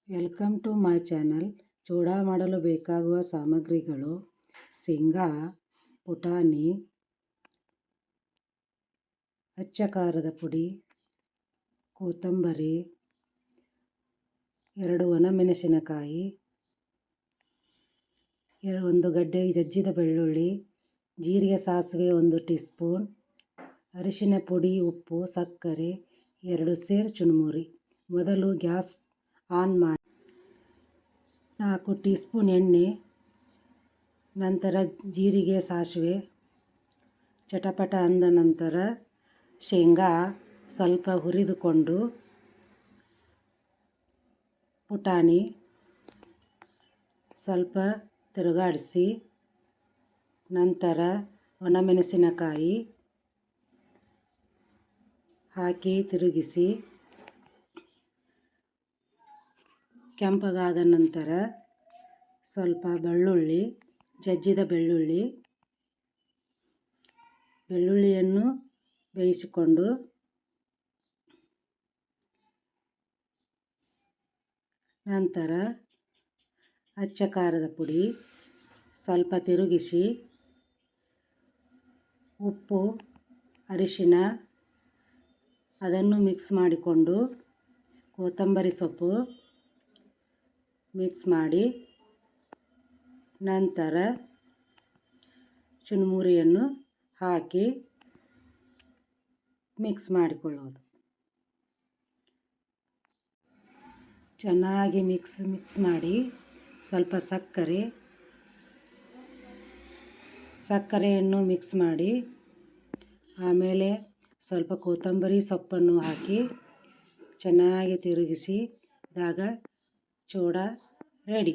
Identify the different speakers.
Speaker 1: Welcome to my channel. Chooda ಮಾಡಲು ಬೇಕಾಗುವ ಸಾಮಗ್ರಿಗಳು: ಶೇಂಗಾ, ಪುಟಾಣಿ, ಅಚ್ಚ ಖಾರದ ಪುಡಿ, ಕೊತ್ತಂಬರಿ, 2 ಒಣಮೆಣಸಿನಕಾಯಿ, 1 ಗಡ್ಡೆ ಜಜ್ಜಿದ ಬೆಳ್ಳುಳ್ಳಿ, ಜೀರಿಗೆ ಸಾಸಿವೆ 1 ಟೀ ಸ್ಪೂನ್, ಅರಿಶಿನ ಪುಡಿ, ಉಪ್ಪು, ಸಕ್ಕರೆ, 2 ಸೇರು ಚುರುಮುರಿ. ಮೊದಲು ಗ್ಯಾಸ್ ಆನ್ ಮಾಡಿ 4 ಟೀ ಸ್ಪೂನ್ ಎಣ್ಣೆ, ನಂತರ ಜೀರಿಗೆ ಸಾಸಿವೆ ಚಟಪಟ ಅಂದ ನಂತರ ಶೇಂಗಾ ಸ್ವಲ್ಪ ಹುರಿದುಕೊಂಡು, ಪುಟಾಣಿ ಸ್ವಲ್ಪ ತಿರುಗಾಡಿಸಿ, ನಂತರ ಒಣಮೆಣಸಿನಕಾಯಿ ಹಾಕಿ ತಿರುಗಿಸಿ, ಕೆಂಪಗಾದ ನಂತರ ಸ್ವಲ್ಪ ಬೆಳ್ಳುಳ್ಳಿ, ಜಜ್ಜಿದ ಬೆಳ್ಳುಳ್ಳಿಯನ್ನು ಬೇಯಿಸಿಕೊಂಡು, ನಂತರ ಅಚ್ಚ ಖಾರದ ಪುಡಿ ಸ್ವಲ್ಪ ತಿರುಗಿಸಿ, ಉಪ್ಪು, ಅರಿಶಿನ ಅದನ್ನು ಮಿಕ್ಸ್ ಮಾಡಿಕೊಂಡು, ಕೊತ್ತಂಬರಿ ಸೊಪ್ಪು ಮಿಕ್ಸ್ ಮಾಡಿ, ನಂತರ ಚುರುಮುರಿಯನ್ನು ಹಾಕಿ ಮಿಕ್ಸ್ ಮಾಡಿಕೊಳ್ಳುವುದು. ಚೆನ್ನಾಗಿ ಮಿಕ್ಸ್ ಮಾಡಿ, ಸ್ವಲ್ಪ ಸಕ್ಕರೆಯನ್ನು ಮಿಕ್ಸ್ ಮಾಡಿ, ಆಮೇಲೆ ಸ್ವಲ್ಪ ಕೊತ್ತಂಬರಿ ಸೊಪ್ಪನ್ನು ಹಾಕಿ ಚೆನ್ನಾಗಿ ತಿರುಗಿಸಿದಾಗ ಚೂಡ ರೆಡಿ.